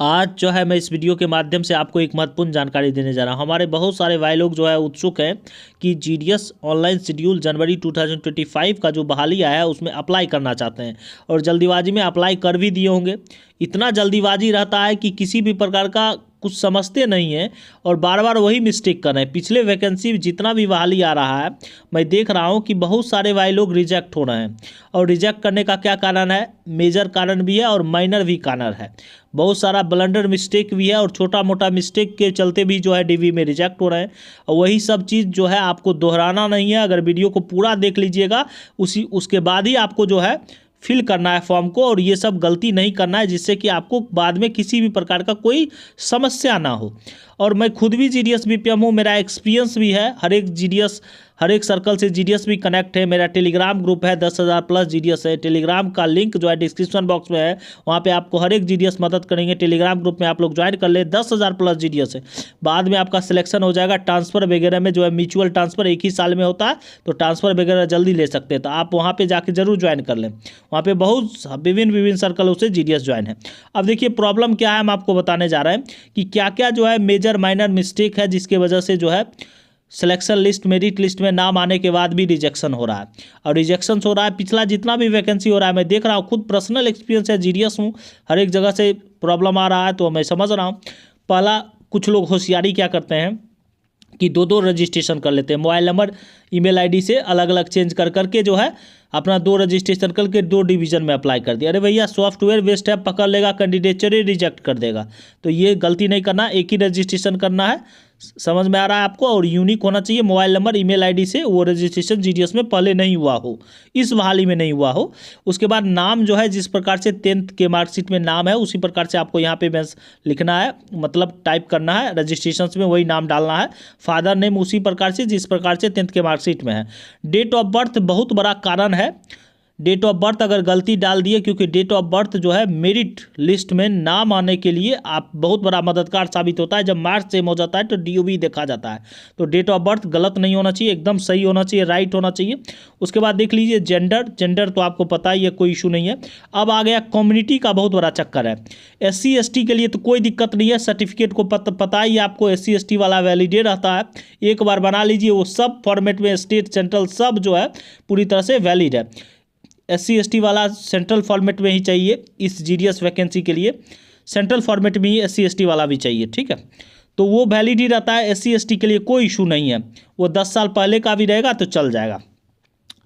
आज जो है मैं इस वीडियो के माध्यम से आपको एक महत्वपूर्ण जानकारी देने जा रहा हूं। हमारे बहुत सारे भाई लोग जो है उत्सुक हैं कि जीडीएस ऑनलाइन शेड्यूल जनवरी 2025 का जो बहाली आया है उसमें अप्लाई करना चाहते हैं और जल्दीबाजी में अप्लाई कर भी दिए होंगे। इतना जल्दीबाजी रहता है कि किसी भी प्रकार का कुछ समझते नहीं हैं और बार बार वही मिस्टेक कर रहे हैं। पिछले वैकेंसी जितना भी बहाली आ रहा है मैं देख रहा हूं कि बहुत सारे भाई लोग रिजेक्ट हो रहे हैं। और रिजेक्ट करने का क्या कारण है? मेजर कारण भी है और माइनर भी कारण है। बहुत सारा ब्लंडर मिस्टेक भी है और छोटा मोटा मिस्टेक के चलते भी जो है डीवी में रिजेक्ट हो रहे हैं। और वही सब चीज़ जो है आपको दोहराना नहीं है। अगर वीडियो को पूरा देख लीजिएगा उसके बाद ही आपको जो है फिल करना है फॉर्म को, और ये सब गलती नहीं करना है जिससे कि आपको बाद में किसी भी प्रकार का कोई समस्या ना हो। और मैं खुद भी जीडीएस बीपीएम हूँ, मेरा एक्सपीरियंस भी है। हर एक सर्कल से जीडीएस भी कनेक्ट है। मेरा टेलीग्राम ग्रुप है, 10,000 प्लस जीडीएस है। टेलीग्राम का लिंक जो है डिस्क्रिप्शन बॉक्स में है, वहाँ पे आपको हर एक जीडीएस मदद करेंगे। टेलीग्राम ग्रुप में आप लोग ज्वाइन कर ले। 10,000 प्लस जीडीएस है। बाद में आपका सिलेक्शन हो जाएगा। ट्रांसफ़र वगैरह में जो है म्यूचुअल ट्रांसफ़र एक ही साल में होता है, तो ट्रांसफ़र वगैरह जल्दी ले सकते हैं। तो आप वहाँ पर जाके जरूर ज्वाइन कर लें। वहाँ पर बहुत विभिन्न सर्कलों से जीडीएस ज्वाइन है। अब देखिए प्रॉब्लम क्या है, हम आपको बताने जा रहे हैं कि क्या क्या जो है मेजर माइनर मिस्टेक है जिसके वजह से जो है सिलेक्शन लिस्ट मेरिट लिस्ट में नाम आने के बाद भी रिजेक्शन हो रहा है। और रिजेक्शन हो रहा है पिछला जितना भी वैकेंसी हो रहा है मैं देख रहा हूँ। खुद पर्सनल एक्सपीरियंस है, जीडीएस हूँ, हर एक जगह से प्रॉब्लम आ रहा है तो मैं समझ रहा हूँ। पहला कुछ लोग होशियारी क्या करते हैं कि दो रजिस्ट्रेशन कर लेते हैं। मोबाइल नंबर ईमेल आईडी से अलग अलग चेंज कर करके जो है अपना 2 रजिस्ट्रेशन करके 2 डिवीज़न में अप्लाई कर दिया। अरे भैया सॉफ्टवेयर वेस्ट है, पकड़ लेगा, कैंडिडेचर ही रिजेक्ट कर देगा। तो ये गलती नहीं करना, एक ही रजिस्ट्रेशन करना है। समझ में आ रहा है आपको? और यूनिक होना चाहिए मोबाइल नंबर ईमेल आईडी से। वो रजिस्ट्रेशन जीडीएस में पहले नहीं हुआ हो, इस बहाली में नहीं हुआ हो। उसके बाद नाम जो है जिस प्रकार से 10th के मार्कशीट में नाम है उसी प्रकार से आपको यहाँ पे लिखना है, मतलब टाइप करना है। रजिस्ट्रेशन में वही नाम डालना है। फादर नेम उसी प्रकार से जिस प्रकार से 10th के मार्कशीट में है। डेट ऑफ बर्थ बहुत बड़ा कारण है। डेट ऑफ बर्थ अगर गलती डाल दिए, क्योंकि डेट ऑफ बर्थ जो है मेरिट लिस्ट में नाम आने के लिए आप बहुत बड़ा मददगार साबित होता है। जब मार्क्स सेम हो जाता है तो डीओबी देखा जाता है। तो डेट ऑफ बर्थ गलत नहीं होना चाहिए, एकदम सही होना चाहिए, राइट होना चाहिए। उसके बाद देख लीजिए जेंडर तो आपको पता ही है, कोई इशू नहीं है। अब आ गया कम्युनिटी का बहुत बड़ा चक्कर है। SC ST के लिए तो कोई दिक्कत नहीं है, सर्टिफिकेट को पता ही आपको SC ST वाला वैलिडेट रहता है। एक बार बना लीजिए, वो सब फॉर्मेट में स्टेट सेंट्रल सब जो है पूरी तरह से वैलिड है। SC ST वाला सेंट्रल फॉर्मेट में ही चाहिए। इस जीडीएस वैकेंसी के लिए सेंट्रल फॉर्मेट में ही SC ST वाला भी चाहिए, ठीक है। तो वो वैलिड ही रहता है। SC ST के लिए कोई इशू नहीं है, वो 10 साल पहले का भी रहेगा तो चल जाएगा।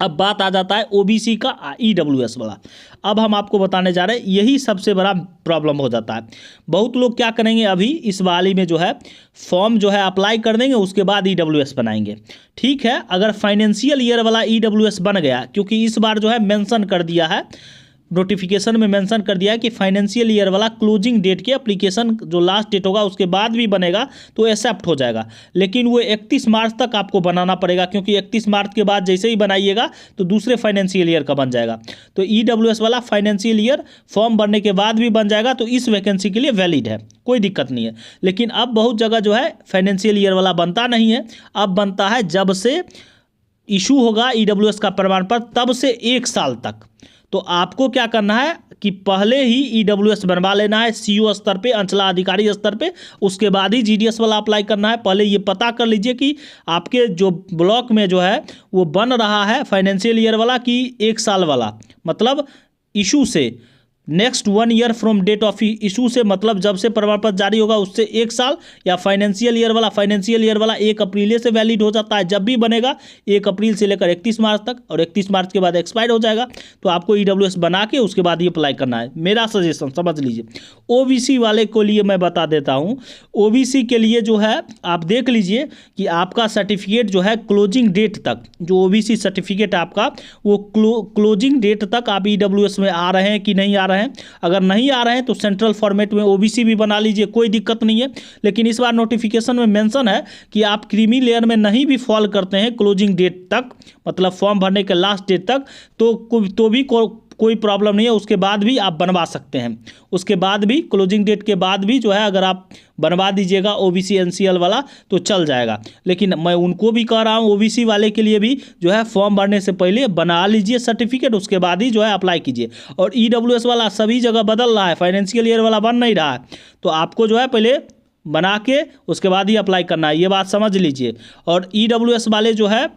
अब बात आ जाता है OBC का EWS वाला। अब हम आपको बताने जा रहे हैं, यही सबसे बड़ा प्रॉब्लम हो जाता है। बहुत लोग क्या करेंगे, अभी इस वाली में जो है फॉर्म जो है अप्लाई कर देंगे, उसके बाद EWS बनाएंगे। ठीक है, अगर फाइनेंशियल ईयर वाला EWS बन गया, क्योंकि इस बार जो है मेंशन कर दिया है, नोटिफिकेशन में मेंशन कर दिया है कि फाइनेंशियल ईयर वाला क्लोजिंग डेट के एप्लीकेशन जो लास्ट डेट होगा उसके बाद भी बनेगा तो एक्सेप्ट हो जाएगा। लेकिन वो 31 मार्च तक आपको बनाना पड़ेगा, क्योंकि 31 मार्च के बाद जैसे ही बनाइएगा तो दूसरे फाइनेंशियल ईयर का बन जाएगा। तो EWS वाला फाइनेंशियल ईयर फॉर्म भरने के बाद भी बन जाएगा, तो इस वैकेंसी के लिए वैलिड है, कोई दिक्कत नहीं है। लेकिन अब बहुत जगह जो है फाइनेंशियल ईयर वाला बनता नहीं है, अब बनता है जब से इशू होगा EWS का प्रमाण पत्र तब से 1 साल तक। तो आपको क्या करना है कि पहले ही EWS बनवा लेना है CO स्तर पे, अंचलाधिकारी स्तर पे, उसके बाद ही GDS वाला अप्लाई करना है। पहले ये पता कर लीजिए कि आपके जो ब्लॉक में जो है वो बन रहा है फाइनेंशियल ईयर वाला कि 1 साल वाला, मतलब इशू से next 1 year from date of issue से, मतलब जब से प्रमाण पत्र जारी होगा उससे 1 साल, या फाइनेंशियल ईयर वाला 1 अप्रैल से वैलिड हो जाता है। जब भी बनेगा 1 अप्रैल से लेकर 31 मार्च तक, और 31 मार्च के बाद एक्सपायर हो जाएगा। तो आपको EWS बना के उसके बाद ही अप्लाई करना है। मेरा सजेशन समझ लीजिए। OBC वाले को लिए मैं बता देता हूँ। OBC के लिए जो है आप देख लीजिए कि आपका सर्टिफिकेट जो है क्लोजिंग डेट तक, जो OBC सर्टिफिकेट आपका वो क्लोजिंग डेट तक आप EWS में आ रहे हैं कि नहीं आ रहे हैं। अगर नहीं आ रहे हैं तो सेंट्रल फॉर्मेट में OBC भी बना लीजिए, कोई दिक्कत नहीं है। लेकिन इस बार नोटिफिकेशन में मेंशन है कि आप क्रीमी लेयर में नहीं भी फॉल करते हैं क्लोजिंग डेट तक, मतलब फॉर्म भरने के लास्ट डेट तक, तो भी कोई प्रॉब्लम नहीं है, उसके बाद भी आप बनवा सकते हैं। उसके बाद भी क्लोजिंग डेट के बाद भी जो है अगर आप बनवा दीजिएगा ओबीसी एनसीएल वाला तो चल जाएगा। लेकिन मैं उनको भी कह रहा हूँ ओबीसी वाले के लिए भी जो है फॉर्म भरने से पहले बना लीजिए सर्टिफिकेट, उसके बाद ही जो है अप्लाई कीजिए। और ईडब्ल्यूएस वाला सभी जगह बदल रहा है, फाइनेंशियल ईयर वाला बन नहीं रहा है, तो आपको जो है पहले बना के उसके बाद ही अप्लाई करना है, ये बात समझ लीजिए। और ईडब्ल्यूएस वाले जो है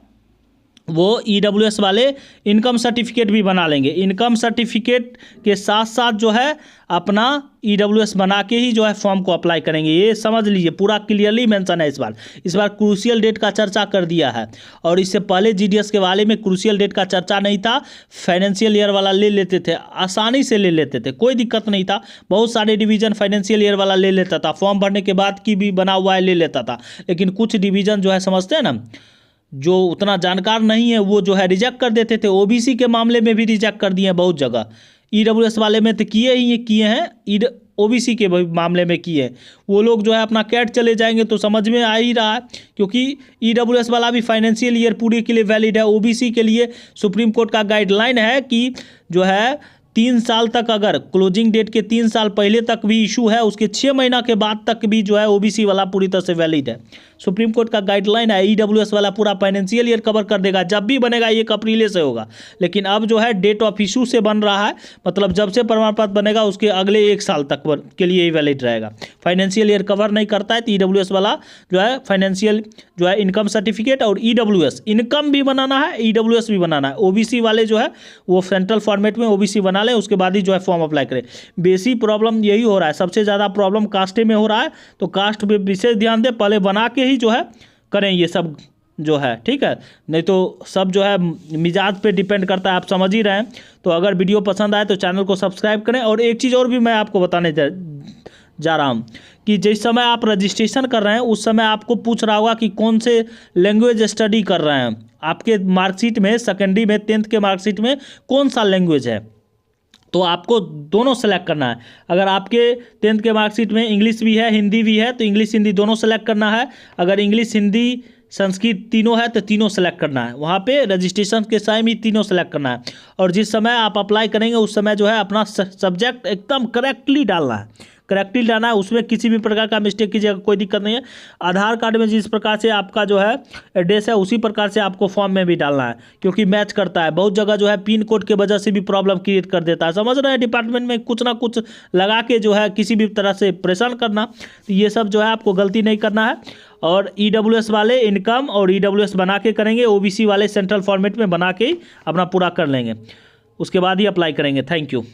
वो ईडब्ल्यूएस वाले इनकम सर्टिफिकेट भी बना लेंगे। इनकम सर्टिफिकेट के साथ साथ जो है अपना ईडब्ल्यूएस बना के ही जो है फॉर्म को अप्लाई करेंगे, ये समझ लीजिए। पूरा क्लियरली मेंशन है इस बार क्रूशियल डेट का चर्चा कर दिया है। और इससे पहले जीडीएस के वाले में क्रूशियल डेट का चर्चा नहीं था, फाइनेंशियल ईयर वाला ले लेते थे, आसानी से ले लेते थे, कोई दिक्कत नहीं था। बहुत सारे डिवीज़न फाइनेंशियल ईयर वाला ले लेता था, फॉर्म भरने के बाद की भी बना हुआ है ले लेता था। लेकिन कुछ डिवीज़न जो है समझते हैं ना, जो उतना जानकार नहीं है वो जो है रिजेक्ट कर देते थे। ओबीसी के मामले में भी रिजेक्ट कर दिए हैं बहुत जगह, ईडब्ल्यूएस वाले में तो किए हैं, ओबीसी के मामले में किए हैं। वो लोग जो है अपना कैट चले जाएंगे तो समझ में आ ही रहा है, क्योंकि ईडब्ल्यूएस वाला भी फाइनेंशियल ईयर पूरे के लिए वैलिड है। ओबीसी के लिए सुप्रीम कोर्ट का गाइडलाइन है कि जो है 3 साल तक, अगर क्लोजिंग डेट के 3 साल पहले तक भी इशू है, उसके 6 महीना के बाद तक भी जो है ओबीसी वाला पूरी तरह से वैलिड है। सुप्रीम कोर्ट का गाइडलाइन है। ईडब्ल्यूएस वाला पूरा फाइनेंशियल ईयर कवर कर देगा, जब भी बनेगा 1 अप्रैल से होगा। लेकिन अब जो है डेट ऑफ इशू से बन रहा है, मतलब जब से प्रमाण पत्र बनेगा उसके अगले 1 साल तक के लिए ही वैलिड रहेगा। फाइनेंशियल ईयर कवर नहीं करता है तो ईडब्ल्यूएस वाला जो है फाइनेंशियल जो है इनकम सर्टिफिकेट और ईडब्ल्यूएस इनकम भी बनाना है, ईडब्ल्यूएस भी बनाना है। ओबीसी वाले जो है वो सेंट्रल फॉर्मेट में ओबीसी बना लें, उसके बाद ही जो है फॉर्म अप्लाई करें। बेसिक प्रॉब्लम यही हो रहा है, सबसे ज़्यादा प्रॉब्लम कास्ट में हो रहा है, तो कास्ट पे विशेष ध्यान दें, पहले बना के ही जो है करें ये सब जो है, ठीक है। नहीं तो सब जो है मिजाज पे डिपेंड करता है, आप समझ ही रहे हैं। तो अगर वीडियो पसंद आए तो चैनल को सब्सक्राइब करें। और एक चीज़ और भी मैं आपको बताने जा रहा हूँ कि जिस समय आप रजिस्ट्रेशन कर रहे हैं उस समय आपको पूछ रहा होगा कि कौन से लैंग्वेज स्टडी कर रहे हैं। आपके मार्कशीट में सेकेंडरी में 10th के मार्कशीट में कौन सा लैंग्वेज है, तो आपको दोनों सेलेक्ट करना है। अगर आपके 10th के मार्कशीट में इंग्लिश भी है हिंदी भी है तो इंग्लिश हिंदी दोनों सेलेक्ट करना है। अगर इंग्लिश हिंदी संस्कृत तीनों है तो तीनों सेलेक्ट करना है। वहाँ पे रजिस्ट्रेशन के टाइम ही तीनों सेलेक्ट करना है। और जिस समय आप अप्लाई करेंगे उस समय जो है अपना सब्जेक्ट एकदम करेक्टली डालना है, करेक्टली डालना है, उसमें किसी भी प्रकार का मिस्टेक कीजिएगा कोई दिक्कत नहीं है। आधार कार्ड में जिस प्रकार से आपका जो है एड्रेस है उसी प्रकार से आपको फॉर्म में भी डालना है, क्योंकि मैच करता है। बहुत जगह जो है पिन कोड के वजह से भी प्रॉब्लम क्रिएट कर देता है, समझ रहे हैं। डिपार्टमेंट में कुछ ना कुछ लगा के जो है किसी भी तरह से परेशान करना, तो ये सब जो है आपको गलती नहीं करना है। और ईडब्ल्यूएस वाले इनकम और ईडब्ल्यूएस बना के करेंगे, ओबीसी वाले सेंट्रल फॉर्मेट में बना के ही अपना पूरा कर लेंगे, उसके बाद ही अप्लाई करेंगे। Thank you.